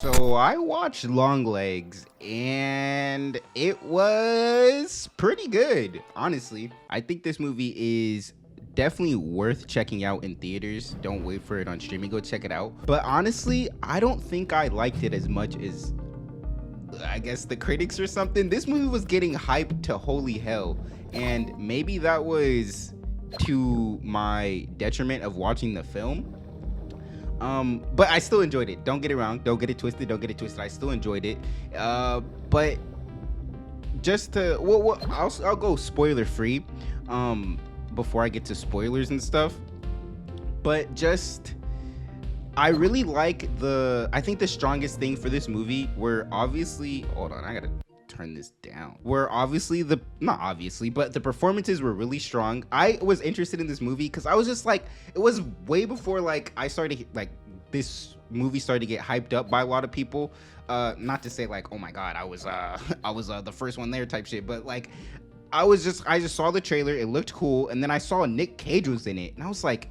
So I watched Longlegs and it was pretty good, honestly. I think this movie is definitely worth checking out in theaters. Don't wait for it on streaming, go check it out. But honestly, I don't think I liked it as much as I guess the critics or something. This movie was getting hyped to holy hell, and maybe that was to my detriment of watching the film. But I still enjoyed it. Don't get it wrong. Don't get it twisted. Don't get it twisted. I still enjoyed it. But just to I'll go spoiler free. Before I get to spoilers and stuff. But just I really like I think the strongest thing for this movie were obviously, hold on, I gotta turn this down. Were obviously not obviously, but the performances were really strong. I was interested in this movie because I was just like, it was way before like I started like this movie started to get hyped up by a lot of people. Not to say like, oh my god, I was the first one there type shit, but like I just saw the trailer, it looked cool, and then I saw Nick Cage was in it, and I was like,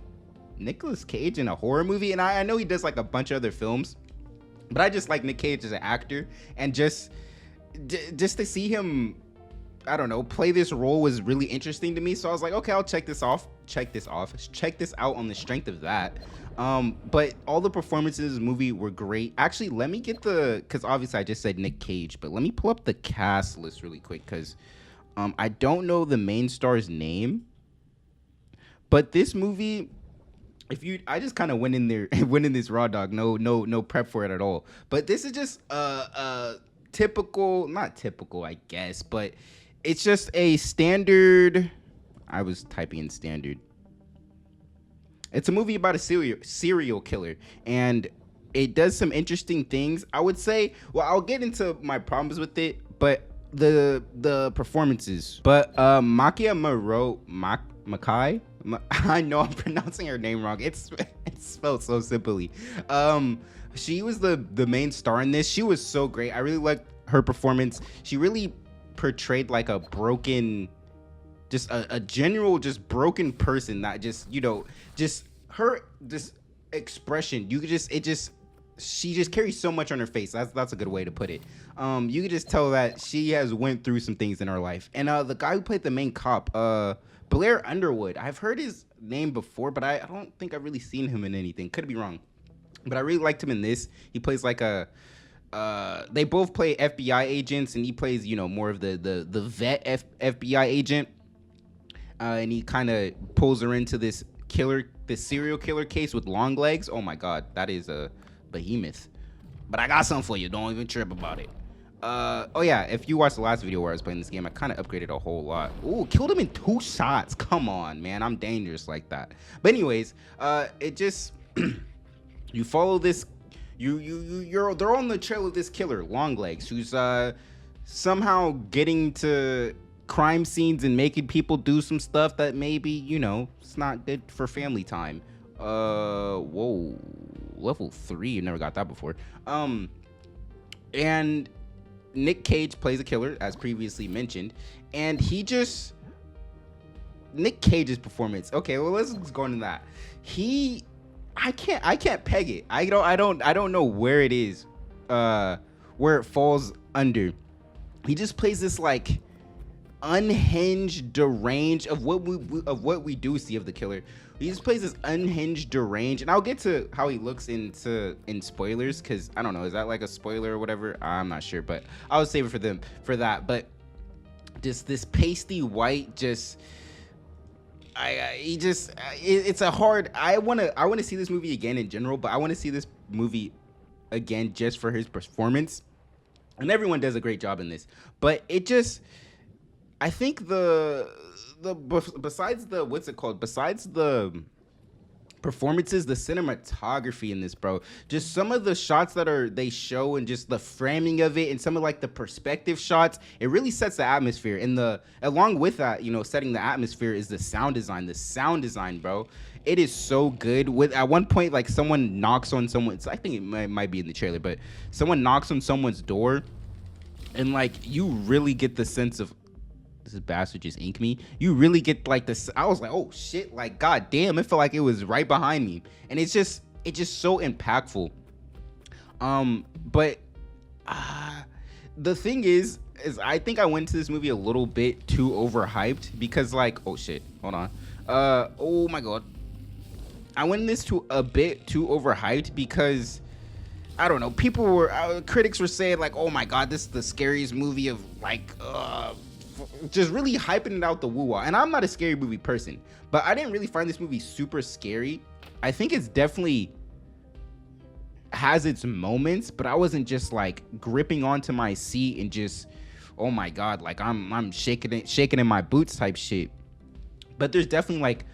Nicolas Cage in a horror movie? And I know he does like a bunch of other films, but I just like Nick Cage as an actor, and just to see him, I don't know, play this role was really interesting to me. So I was like, okay, I'll check this out on the strength of that. But all the performances in this movie were great. Actually, let me get because obviously I just said Nick Cage, but let me pull up the cast list really quick because I don't know the main star's name. But this movie, I just kind of went in there went in this raw dog, no prep for it at all. But this is just typical, not typical I guess, but it's just a standard. I was typing in standard. It's a movie about a serial killer, and it does some interesting things, I would say. Well, I'll get into my problems with it, but the performances. But Makia Makai, I know I'm pronouncing her name wrong. It's spelled so simply. She was the main star in this. She was so great. I really liked her performance. She really portrayed like a broken, just a general, just broken person. That just, just her, just expression. She just carries so much on her face. That's a good way to put it. You could just tell that she has went through some things in her life. And the guy who played the main cop, Blair Underwood, I've heard his name before, but I don't think I've really seen him in anything. Could be wrong, but I really liked him in this. He plays like they both play FBI agents, and he plays, more of the vet FBI agent, and he kind of pulls her into this serial killer case with Longlegs. Oh my god, that is a behemoth. But I got something for you. Don't even trip about it. Oh yeah, if you watched the last video where I was playing this game, I kind of upgraded a whole lot. Ooh, killed him in 2 shots. Come on, man, I'm dangerous like that. But anyways, it just you follow this. They're on the trail of this killer, Longlegs, who's somehow getting to crime scenes and making people do some stuff that maybe, it's not good for family time. Whoa, level 3, you never got that before. And Nick Cage plays a killer, as previously mentioned, and Nick Cage's performance. Okay, well, let's go into that. I can't peg it. I don't know where it is, where it falls under. He just plays this like unhinged, deranged of what we do see of the killer. He just plays this unhinged, deranged, and I'll get to how he looks in spoilers, because I don't know, is that like a spoiler or whatever? I'm not sure, but I'll save it for that. But just this pasty white, just it's a hard. I want to see this movie again in general, but I want to see this movie again just for his performance, and everyone does a great job in this. But it just, I think besides the performances, the cinematography in this, bro, just some of the shots that they show, and just the framing of it, and some of like the perspective shots, it really sets the atmosphere. And along with that, setting the atmosphere is the sound design, bro. It is so good. At one point, like, someone knocks on someone's, I think it might be in the trailer, but someone knocks on someone's door, and like, you really get the sense of, this bastard just inked me. You really get like this. I was like, oh shit, like, god damn, it felt like it was right behind me. And it's just so impactful. But uh, the thing is I think I went to this movie a little bit too overhyped because like, oh shit, hold on. Oh my god. I went this to a bit too overhyped because I don't know. People were critics were saying like, "Oh my god, this is the scariest movie of like just really hyping it out the woo-wah." And I'm not a scary movie person, but I didn't really find this movie super scary. I think it's definitely has its moments, but I wasn't just like gripping onto my seat and just, oh my god, like I'm shaking in my boots type shit. But there's definitely like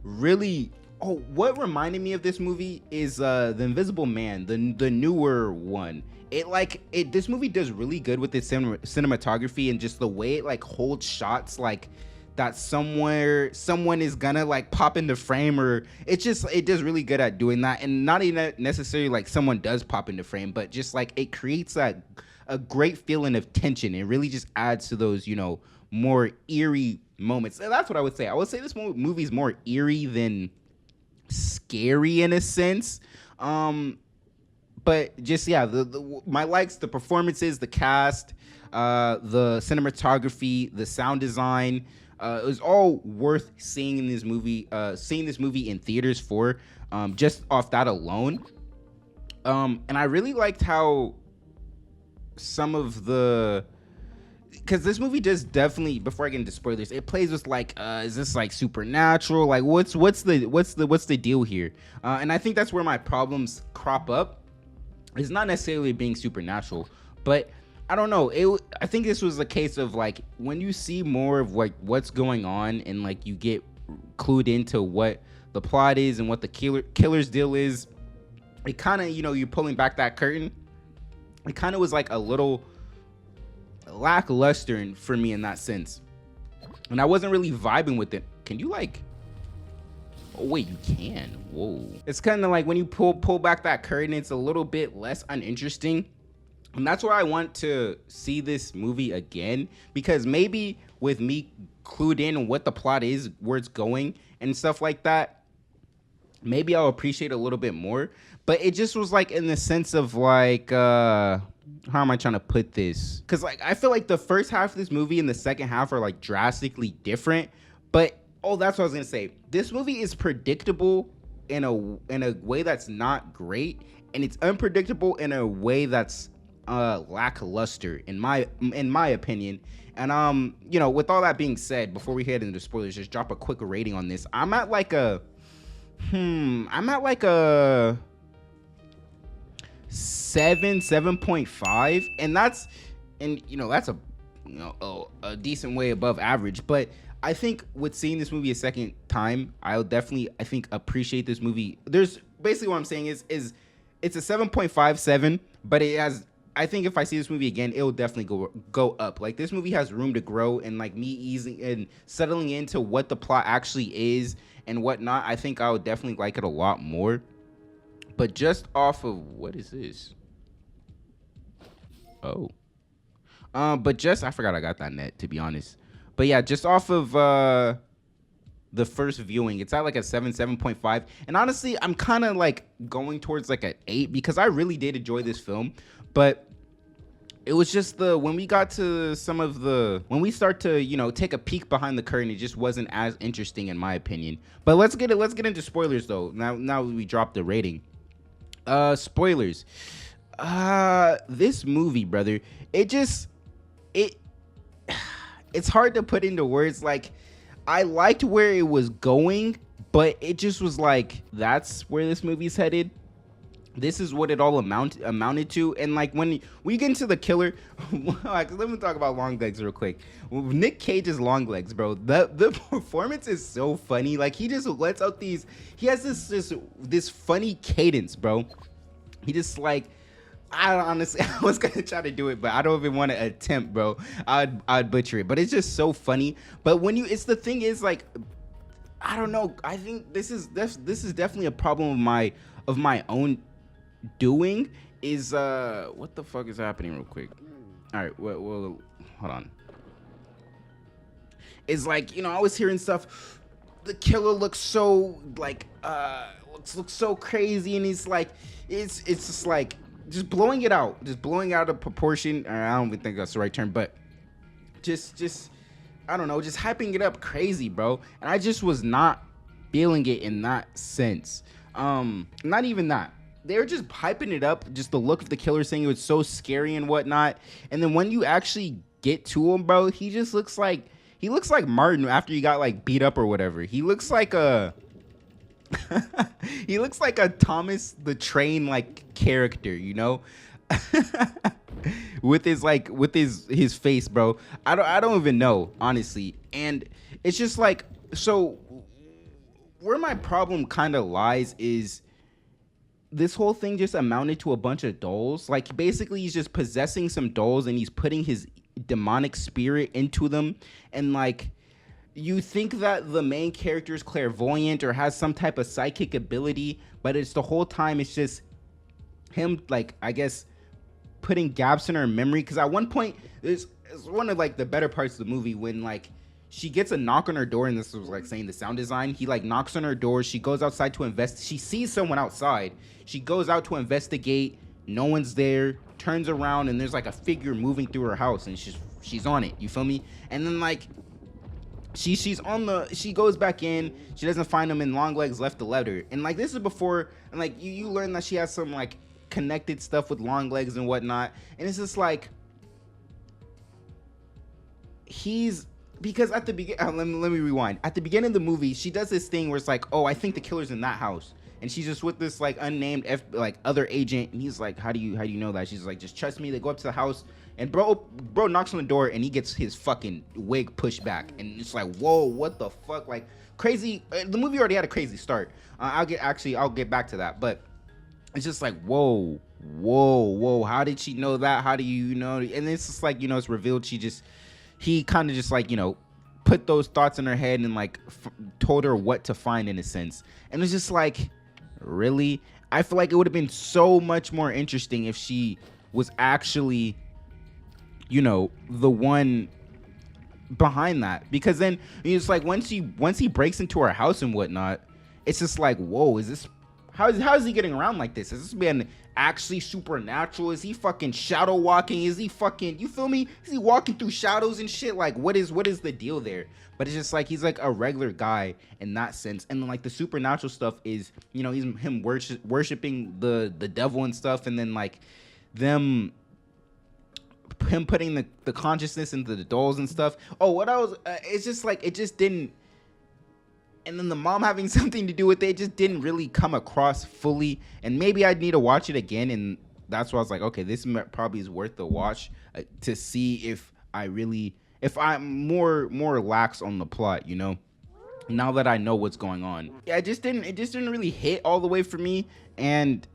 really, oh, what reminded me of this movie is the Invisible Man, the newer one. This movie does really good with its cinematography and just the way it like holds shots like that somewhere someone is gonna like pop in the frame, or it does really good at doing that. And not even necessarily like someone does pop in the frame, but just like it creates a great feeling of tension. It really just adds to those, you know, more eerie moments. And that's what I would say. I would say this movie is more eerie than scary in a sense. But just yeah, my likes, the performances, the cast, the cinematography, the sound design, it was all worth seeing this movie in theaters for, just off that alone. And I really liked how some of the, because this movie does definitely, before I get into spoilers, it plays with like, is this like supernatural? Like what's the deal here? And I think that's where my problems crop up. It's not necessarily being supernatural, but I don't know. I think this was a case of like when you see more of like what's going on and like you get clued into what the plot is and what the killer's deal is. It kind of, you know, you're pulling back that curtain. It kind of was like a little lackluster for me in that sense, and I wasn't really vibing with it. Can you like? Oh wait, you can. Whoa. It's kind of like when you pull back that curtain, it's a little bit less uninteresting. And that's where I want to see this movie again, because maybe with me clued in on what the plot is, where it's going and stuff like that, maybe I'll appreciate it a little bit more. But it just was like in the sense of like, how am I trying to put this? Because like I feel like the first half of this movie and the second half are like drastically different. But oh, that's what I was gonna say. This movie is predictable in a way that's not great, and it's unpredictable in a way that's lackluster in my opinion. And you know, with all that being said, before we head into spoilers, just drop a quick rating on this. I'm at like a 7.5, and that's a decent way above average. But I think with seeing this movie a second time, I'll definitely, I think, appreciate this movie. There's basically what I'm saying is it's a 7.57, but it has, I think if I see this movie again, it will definitely go up. Like this movie has room to grow, and like me easing and settling into what the plot actually is and whatnot, I think I would definitely like it a lot more. But just off of, what is this? Oh. But just, I forgot I got that net, to be honest. But yeah, just off of the first viewing, it's at like a 7.5. And honestly, I'm kind of like going towards like an 8 because I really did enjoy this film. But it was just when we got to when we start to, you know, take a peek behind the curtain, it just wasn't as interesting in my opinion. But let's get into spoilers though. Now we dropped the rating. Spoilers. This movie, brother, it's hard to put into words. Like, I liked where it was going, but it just was like, that's where this movie's headed. This is what it all amounted to. And like when we get into the killer, like, let me talk about Longlegs real quick. Nick Cage's Longlegs, bro. The performance is so funny. Like he just lets out he has this funny cadence, bro. He just like, I was gonna try to do it, but I don't even want to attempt, bro. I'd butcher it, but it's just so funny. But when it's the thing is like, I don't know. I think this is definitely a problem of my own doing. Is what the fuck is happening real quick? All right, well, hold on. It's like, you know, I was hearing stuff. The killer looks so like looks so crazy, and he's like, it's just like, just blowing it out, just blowing out of proportion. I don't even think that's the right term, but just I don't know, just hyping it up crazy, bro. And I just was not feeling it in that sense. Not even that. They were just hyping it up, just the look of the killer, saying it was so scary and whatnot. And then when you actually get to him, bro, he just looks like Martin after he got like beat up or whatever. He looks like a he looks like a Thomas the Train like character, you know? with his face, bro. I don't even know, honestly. And it's just like, so where my problem kind of lies is this whole thing just amounted to a bunch of dolls. Like, basically he's just possessing some dolls and he's putting his demonic spirit into them. And like, you think that the main character is clairvoyant or has some type of psychic ability, but it's the whole time it's just him, like, I guess, putting gaps in her memory. Because at one point, it's one of like the better parts of the movie when like she gets a knock on her door, and this was like saying the sound design. He like knocks on her door. She goes outside to invest. She sees someone outside. She goes out to investigate. No one's there. Turns around and there's like a figure moving through her house, and she's on it. You feel me? And then like she goes back in. She doesn't find him, and Longlegs left the letter. And like this is before, and like you learn that she has some like connected stuff with Longlegs and whatnot. And it's just like because at the beginning, let me rewind. At the beginning of the movie, she does this thing where it's like, oh, I think the killer's in that house, and she's just with this like unnamed other agent, and he's like, how do you know that? She's like, just trust me. They go up to the house, and bro knocks on the door, and he gets his fucking wig pushed back, and it's like, whoa, what the fuck? Like, crazy. The movie already had a crazy start. I'll get back to that, but it's just like, whoa, how did she know that? How do you know? And it's just like, you know, it's revealed he kind of just like, you know, put those thoughts in her head and like told her what to find, in a sense. And it's just like, really? I feel like it would have been so much more interesting if she was actually, you know, the one behind that. Because then it's like once he breaks into her house and whatnot, it's just like, whoa, is this, how is he getting around like this? Is this man actually supernatural? Is he fucking shadow walking? Is he fucking, you feel me? Is he walking through shadows and shit? Like, what is the deal there? But it's just like, he's like a regular guy in that sense. And then like the supernatural stuff is, you know, he's him worshiping the devil and stuff. And then like him putting the consciousness into the dolls and stuff. Oh, it's just like, it just didn't. And then the mom having something to do with it just didn't really come across fully. And maybe I'd need to watch it again. And that's why I was like, okay, this probably is worth the watch to see if I'm more lax on the plot, you know, now that I know what's going on. Yeah, it just didn't really hit all the way for me. And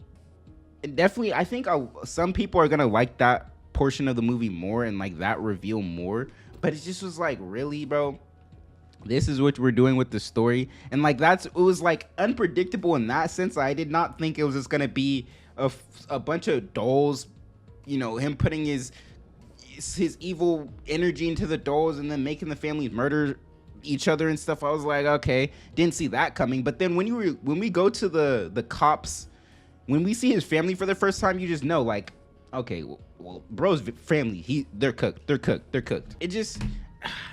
definitely, I think some people are going to like that portion of the movie more and like that reveal more. But it just was like, really, bro? This is what we're doing with the story. And like it was like unpredictable in that sense. I did not think it was just gonna be a bunch of dolls, you know, him putting his evil energy into the dolls and then making the families murder each other and stuff. I was like, okay, didn't see that coming. But then when we go to the cops, when we see his family for the first time, you just know, like, okay, well bro's family, they're cooked. It just,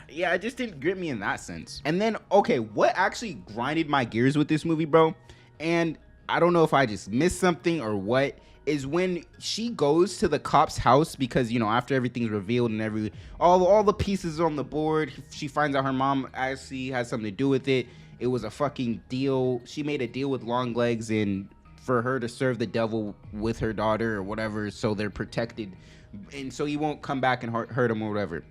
yeah, it just didn't grip me in that sense. And then, okay, what actually grinded my gears with this movie, bro, and I don't know if I just missed something or what, is when she goes to the cop's house, because, you know, after everything's revealed and all the pieces on the board, she finds out her mom actually has something to do with it. It was a fucking deal. She made a deal with Longlegs and for her to serve the devil with her daughter or whatever, so they're protected, and so he won't come back and hurt him or whatever.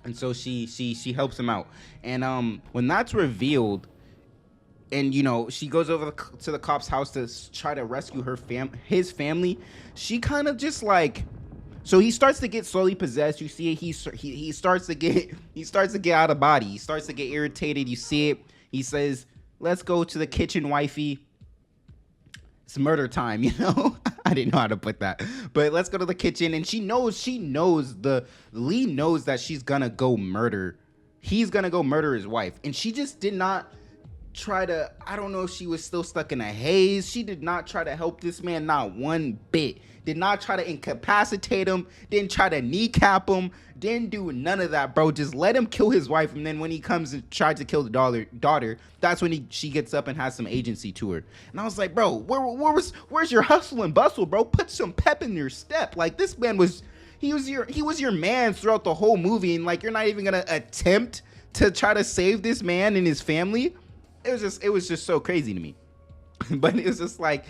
And so she helps him out. And when that's revealed, and, you know, she goes over to the cop's house to try to rescue his family, she kind of just like, so he starts to get slowly possessed. You see it, he starts to get out of body. He starts to get irritated. You see it. He says, "Let's go to the kitchen, wifey. It's murder time," you know? I didn't know how to put that. But let's go to the kitchen. And Lee knows that she's gonna go murder. He's gonna go murder his wife. And she just did not try to, I don't know if she was still stuck in a haze. She did not try to help this man, not one bit. Did not try to incapacitate him, didn't try to kneecap him, didn't do none of that, bro. Just let him kill his wife, and then when he comes and tries to kill the daughter, that's when she gets up and has some agency to her. And I was like, bro, where's your hustle and bustle, bro? Put some pep in your step. Like, this man was, he was your man throughout the whole movie, and like, you're not even gonna attempt to try to save this man and his family. It was just so crazy to me. But it was just like,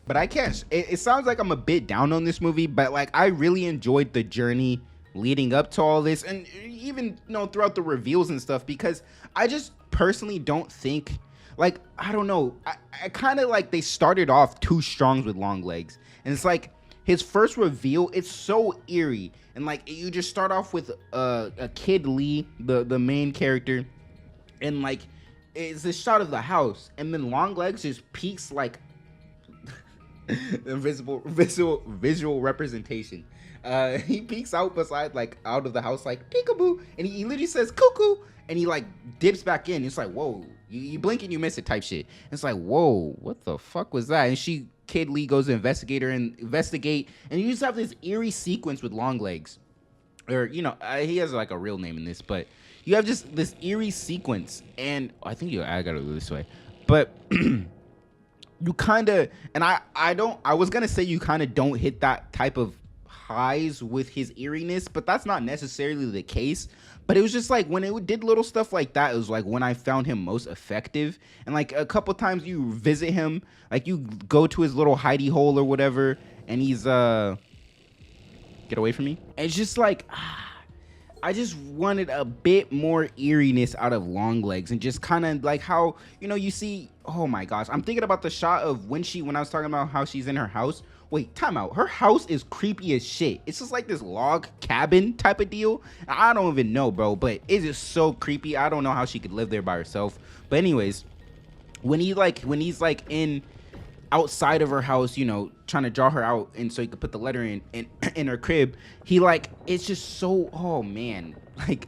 but I can't. It sounds like I'm a bit down on this movie, but like, I really enjoyed the journey leading up to all this, and even throughout the reveals and stuff, because I just personally don't think, like, I don't know, I kind of like they started off too strong with Longlegs, and it's like his first reveal, it's so eerie, and like you just start off with a kid Lee, the main character, and like it's this shot of the house, and then Longlegs just peeks like visual representation. He peeks out beside, like, out of the house, like peekaboo, and he literally says cuckoo, and he like dips back in. It's like, whoa, you blink and you miss it type shit. It's like, whoa, what the fuck was that? And Kid Lee goes to investigate, and you just have this eerie sequence with Longlegs, or he has like a real name in this, but you have just this eerie sequence, and I think I gotta go this way, but you kind of, and I was gonna say you kind of don't hit that type of highs with his eeriness, but that's not necessarily the case. But it was just like when it did little stuff like that, it was like when I found him most effective. And like a couple times you visit him, like you go to his little hidey hole or whatever, and he's get away from me. And it's just like, I just wanted a bit more eeriness out of Longlegs, and just kind of like how, you see, oh my gosh, I'm thinking about the shot of when I was talking about how she's in her house. Wait, time out. Her house is creepy as shit. It's just like this log cabin type of deal. I don't even know, bro, but it is so creepy. I don't know how she could live there by herself. But anyways, when he's like in outside of her house, trying to draw her out, and so he could put the letter in her crib, he like, it's just so, oh man, like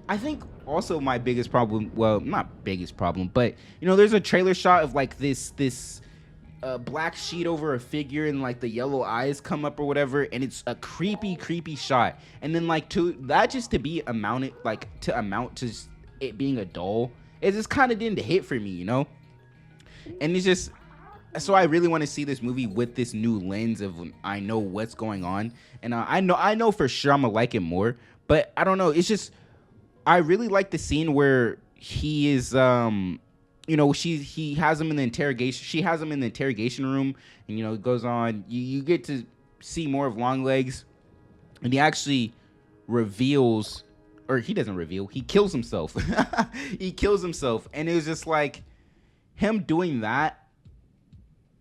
I think also my biggest problem, well, not biggest problem, but there's a trailer shot of like this black sheet over a figure, and like the yellow eyes come up or whatever, and it's a creepy shot, and then like to amount to it being a doll, it just kind of didn't hit for me, and it's just, so I really want to see this movie with this new lens of, I know what's going on, and I know for sure I'm gonna like it more. But I don't know, it's just, I really like the scene where he is he has him in the interrogation, she has him in the interrogation room, and it goes on, you get to see more of Longlegs, and he actually reveals, or he doesn't reveal, he kills himself. He kills himself, and it was just like him doing that,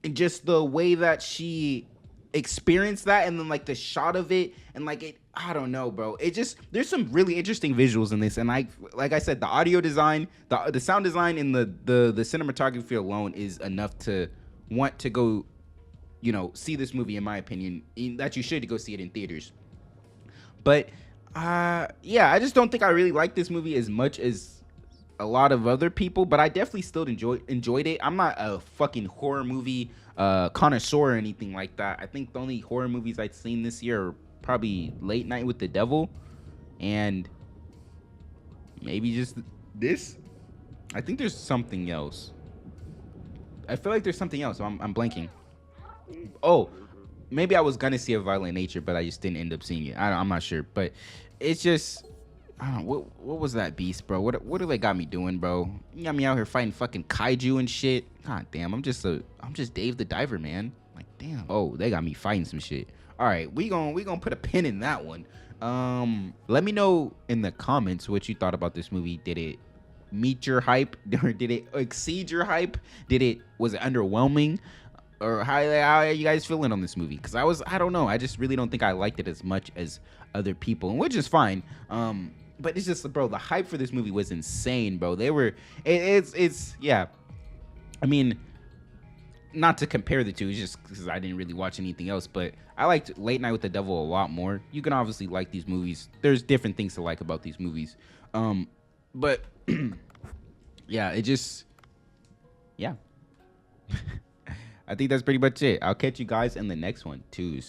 and just the way that she experienced that, and then like the shot of it, and like it, I don't know, bro. It just, there's some really interesting visuals in this, and like I said, the audio design, the sound design, and the cinematography alone is enough to want to go, see this movie, in my opinion, that you should go see it in theaters. But yeah, I just don't think I really like this movie as much as a lot of other people, but I definitely still enjoyed it. I'm not a fucking horror movie connoisseur or anything like that. I think the only horror movies I've seen this year are probably Late Night with the Devil, and maybe just this. I think there's something else. I feel like there's something else. So I'm blanking. Oh, maybe I was gonna see A Violent Nature, but I just didn't end up seeing it. I'm not sure, but it's just, I don't know, what was that beast, bro? What do they got me doing, bro? You got me out here fighting fucking kaiju and shit. God damn, I'm just Dave the Diver, man. Like, damn. Oh, they got me fighting some shit. All right, we gonna put a pin in that one. Let me know in the comments what you thought about this movie. Did it meet your hype, or did it exceed your hype? Was it underwhelming? Or how are you guys feeling on this movie? Because I don't know. I just really don't think I liked it as much as other people, which is fine. But it's just, bro, the hype for this movie was insane, bro. It's yeah. I mean, not to compare the two, it's just because I didn't really watch anything else, but I liked Late Night with the Devil a lot more. You can obviously like these movies. There's different things to like about these movies. But Yeah, it just, yeah. I think that's pretty much it. I'll catch you guys in the next one. Twos.